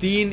3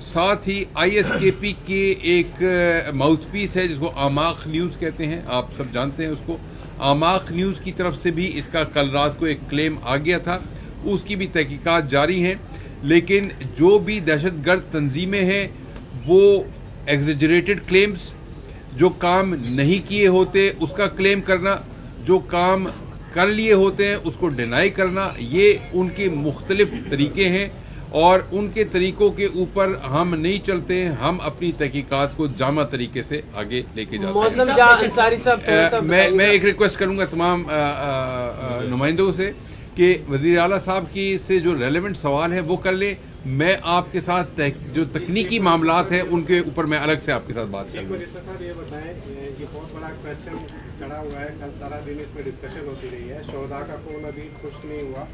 ساتھ ہی ISKP کے ایک ماؤتھ پیس ہے جس کو آماق نیوز کہتے ہیں، آپ سب جانتے ہیں اس کو. آماق نیوز کی طرف سے بھی اس کا کل رات کو ایک کلیم آ گیا تھا، اس کی بھی تحقیقات جاری ہیں. لیکن جو بھی دہشت گرد تنظیمیں ہیں وہ ایگزیجریٹڈ کلیمز، جو کام نہیں کیے ہوتے اس کا کلیم کرنا، جو کام کر لیے ہوتے ہیں اس کو ڈینائی کرنا، یہ ان کے مختلف طریقے ہیں اور ان کے طریقوں کے اوپر ہم نہیں چلتے ہیں. ہم اپنی تحقیقات کو جامع طریقے سے آگے لے کے جاتے ہیں. میں ایک ریکویسٹ کروں گا تمام نمائندوں سے کہ وزیر اعلیٰ صاحب کی سے جو ریلیونٹ سوال ہیں وہ کر لیں. میں آپ کے ساتھ جو تکنیکی معاملات ہیں ان کے اوپر میں الگ سے آپ کے ساتھ بات کروں گا. صاحب یہ بتائیں، یہ بہت بڑا کویسچن کھڑا ہوا ہے، کل سارا دن اس پہ ڈسکشن ہوتی رہی ہے. شہداء کا خون ابھی خشک نہیں ہوا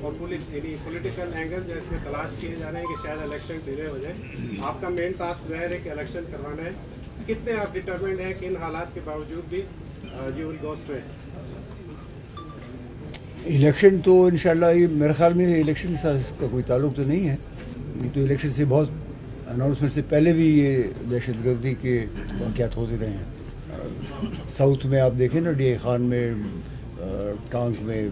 اور پولیٹیکل اینگل جو اس میں تلاش کیے جا رہے ہیں کہ شاید الیکشن ڈیلے ہو جائے. آپ کا مین ٹاسک ظاہر ہے کہ الیکشن کروانا ہے. کتنے آپ ڈٹرمنڈ ہیں کہ ان حالات کے باوجود بھی you will go straight? Election تو انشاءاللہ یہ میرے خیال میں الیکشن کے ساتھ اس کا کوئی تعلق تو نہیں ہے. یہ تو الیکشن سے بہت اناؤنسمنٹ سے پہلے بھی یہ دہشت گردی کے واقعات ہوتے رہے ہیں. ساؤتھ میں آپ دیکھیں نا، DI خان میں، ٹانک میں،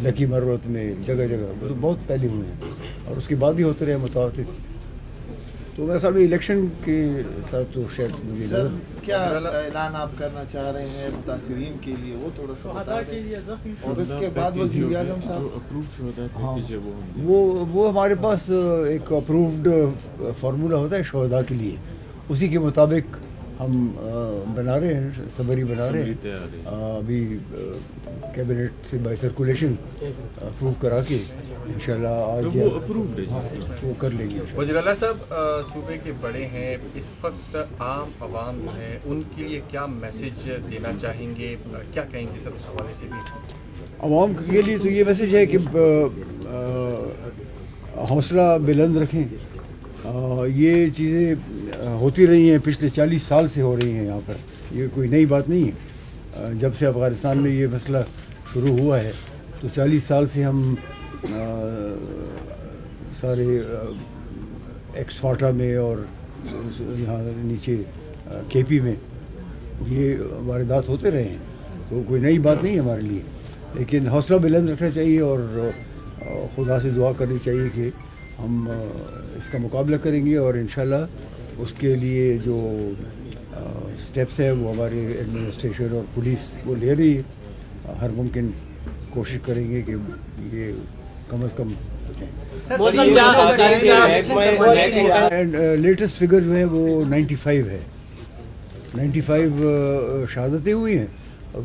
لکی مروت میں، جگہ جگہ تو بہت پہلے ہوئے ہیں اور اس کے بعد بھی ہوتے رہے متعدد. تو میرے خیال میں الیکشن کے ساتھ تو شاید مجھے سر کیا اعلان آپ کرنا چاہ رہے ہیں متاثرین کے لیے وہ تھوڑا سا بتا دیں. اور اس کے بعد وزیر اعظم صاحب، ہاں وہ ہمارے پاس ایک اپرووڈ فارمولا ہوتا ہے شہداء کے لیے، اسی کے مطابق ہم بنا رہے ہیں، سمری بنا رہے ہیں. ابھی کیبنٹ سے بائی سرکولیشن اپروو کرا کے انشاءاللہ آج وہ کر لیں گے. وزیر اعلیٰ صاحب، صوبے کے بڑے ہیں، اس وقت عام عوام ہیں، ان کے لیے کیا میسج دینا چاہیں گے، کیا کہیں گے سر اس حوالے سے بھی؟ عوام کے لیے تو یہ میسج ہے کہ حوصلہ بلند رکھیں. یہ چیزیں ہوتی رہی ہیں، پچھلے 40 سال سے ہو رہی ہیں یہاں پر، یہ کوئی نئی بات نہیں ہے. جب سے افغانستان میں یہ مسئلہ شروع ہوا ہے تو 40 سال سے ہم سارے ایکس فاٹا میں اور یہاں نیچے KP میں یہ واردات ہوتے رہے ہیں. تو کوئی نئی بات نہیں ہے ہمارے لیے، لیکن حوصلہ بلند رکھنا چاہیے اور خدا سے دعا کرنی چاہیے کہ ہم اس کا مقابلہ کریں گے اور انشاءاللہ اس کے لیے جو سٹیپس ہیں وہ ہمارے ایڈمنسٹریشن اور پولیس وہ لے رہی ہے. ہر ممکن کوشش کریں گے کہ یہ کم از کم ہو جائیں. لیٹسٹ فگر جو ہے وہ 95 ہے. 95 شہادتیں ہوئی ہیں اور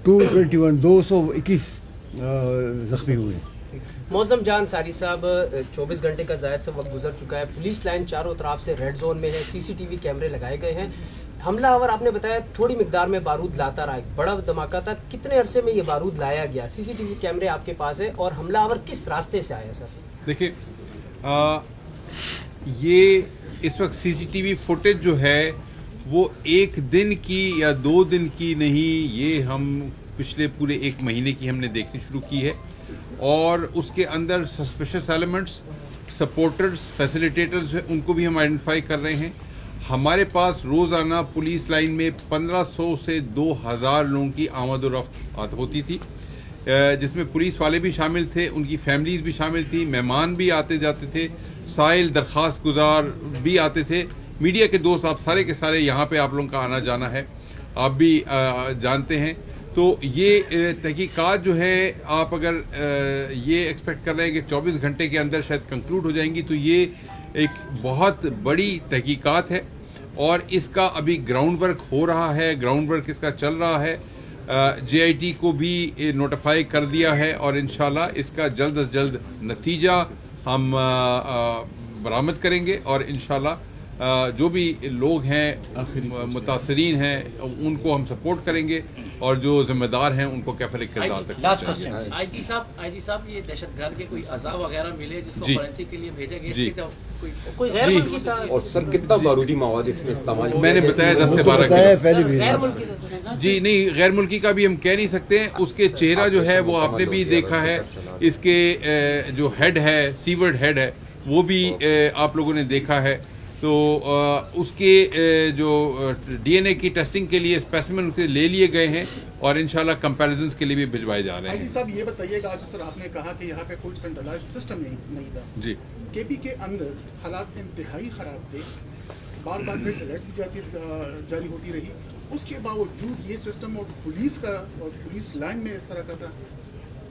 221 زخمی ہوئے ہیں. موزم جان انصاری صاحب، 24 گھنٹے کا زائد سے وقت گزر چکا ہے. پولیس لائن چاروں طرف سے ریڈ زون میں ہے، CCTV کیمرے لگائے گئے ہیں. حملہ آور آپ نے بتایا تھوڑی مقدار میں بارود لاتا رہا، بڑا دھماکہ تھا. کتنے عرصے میں یہ بارود لایا گیا؟ CCTV کیمرے آپ کے پاس ہے اور حملہ آور کس راستے سے آیا سر؟ دیکھیں، یہ اس وقت CCTV فوٹیج جو ہے وہ ایک دن کی یا 2 دن کی نہیں، یہ ہم پچھلے پورے 1 مہینے کی ہم نے دیکھنی شروع کی ہے. اور اس کے اندر سسپیشس ایلیمنٹس، سپورٹرز، فیسیلیٹیٹرز ہیں، ان کو بھی ہم آئیڈینٹیفائی کر رہے ہیں. ہمارے پاس روزانہ پولیس لائن میں 1500 سے 2000 لوگوں کی آمد و رفت ہوتی تھی، جس میں پولیس والے بھی شامل تھے، ان کی فیملیز بھی شامل تھیں، مہمان بھی آتے جاتے تھے، سائل درخواست گزار بھی آتے تھے. میڈیا کے دوست آپ سارے کے سارے یہاں پہ آپ لوگوں کا آنا جانا ہے، آپ بھی جانتے ہیں. تو یہ تحقیقات جو ہے، آپ اگر یہ ایکسپیکٹ کر رہے ہیں کہ 24 گھنٹے کے اندر شاید کنکلوڈ ہو جائیں گی، تو یہ ایک بہت بڑی تحقیقات ہے اور اس کا ابھی گراؤنڈ ورک ہو رہا ہے، گراؤنڈ ورک اس کا چل رہا ہے. JIT کو بھی نوٹیفائی کر دیا ہے اور انشاءاللہ اس کا جلد از جلد نتیجہ ہم برآمد کریں گے اور انشاءاللہ جو بھی لوگ ہیں متاثرین ہیں ان کو ہم سپورٹ کریں گے اور جو ذمہ دار ہیں ان کو کیفر کردار تک پہنچائیں گے۔ آئی جی صاحب یہ دہشت گرد کے کوئی اعضاء وغیرہ ملے جس کو فورینسک کے لیے بھیجا گیا، جی کوئی غیر ملکی تھا؟ اور سر کتنا بارودی مواد اس میں استعمال؟ میں نے بتایا 10 سے 12 کلو۔ جی نہیں، غیر ملکی کا بھی ہم کہہ نہیں سکتے ہیں، اس کے چہرہ جو ہے وہ آپ نے بھی دیکھا ہے، اس کے جو ہیڈ ہے سیورڈ ہیڈ ہے وہ بھی آپ لوگوں نے دیکھا ہے، تو اس کے جو ڈی این اے کی ٹیسٹنگ کے لیے اسپیسیمن لے لیے گئے ہیں اور انشاءاللہ کمپیریزنز کے لیے بھی بھجوائے جا رہے ہیں۔ جی صاحب یہ بتائیے گا، جس طرح آپ نے کہا کہ یہاں پہ کوئی سینٹرلائز سسٹم نہیں تھا، جی کے پی کے اندر حالات انتہائی خراب تھے، بار بار پھر الرٹ جاری ہوتی رہی، اس کے باوجود یہ سسٹم اور پولیس لائن میں اس طرح کا تھا،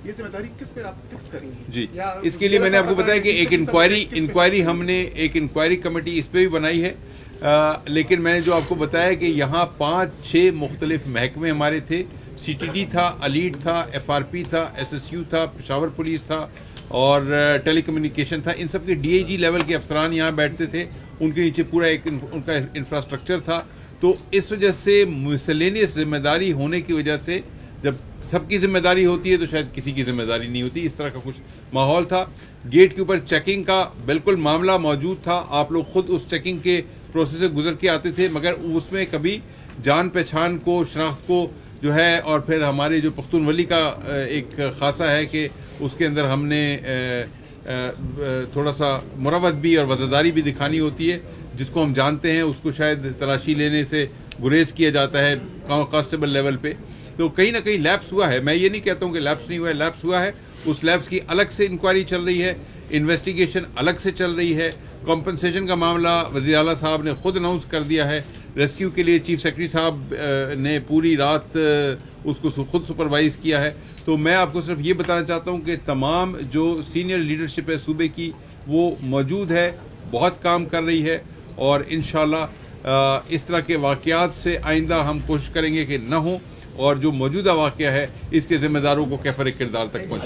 یہ ذمہ داری کس پہ آپ فکس کریں گے؟ جی اس کے لیے میں نے آپ کو بتایا کہ ایک انکوائری ہم نے ایک انکوائری کمیٹی اس پہ بھی بنائی ہے، لیکن میں نے جو آپ کو بتایا کہ یہاں 5-6 مختلف محکمے ہمارے تھے، سی ٹی ڈی تھا، الیٹ تھا، ایف آر پی تھا، ایس ایس یو تھا، پشاور پولیس تھا اور ٹیلی کمیونیکیشن تھا، ان سب کے ڈی اے جی لیول کے افسران یہاں بیٹھتے تھے، ان کے نیچے پورا ایک ان کا انفراسٹرکچر تھا، تو اس وجہ سے مسلینیس ذمہ داری ہونے کی وجہ سے جب سب کی ذمہ داری ہوتی ہے تو شاید کسی کی ذمہ داری نہیں ہوتی، اس طرح کا کچھ ماحول تھا۔ گیٹ کے اوپر چیکنگ کا بالکل معاملہ موجود تھا، آپ لوگ خود اس چیکنگ کے پروسیس سے گزر کے آتے تھے، مگر اس میں کبھی جان پہچان کو، شناخت کو جو ہے، اور پھر ہمارے جو پختون ولی کا ایک خاصہ ہے کہ اس کے اندر ہم نے تھوڑا سا مروت بھی اور وزاداری بھی دکھانی ہوتی ہے، جس کو ہم جانتے ہیں، اس کو شاید تلاشی لینے سے گریز کیا جاتا ہے کانسٹیبل لیول پہ، تو کہیں نہ کہیں لیپس ہوا ہے۔ میں یہ نہیں کہتا ہوں کہ لیپس نہیں ہوا ہے، لیپس ہوا ہے، اس لیپس کی الگ سے انکوائری چل رہی ہے، انویسٹیگیشن الگ سے چل رہی ہے، کمپنسیشن کا معاملہ وزیر اعلیٰ صاحب نے خود اناؤنس کر دیا ہے، ریسکیو کے لیے چیف سیکرٹری صاحب نے پوری رات اس کو خود سپروائز کیا ہے، تو میں آپ کو صرف یہ بتانا چاہتا ہوں کہ تمام جو سینئر لیڈرشپ ہے صوبے کی وہ موجود ہے، بہت کام کر رہی ہے، اور انشاءاللہ اس طرح کے واقعات سے آئندہ ہم کوشش کریں گے کہ نہ ہوں، اور جو موجودہ واقعہ ہے اس کے ذمہ داروں کو کیفر کردار تک پہنچائیں۔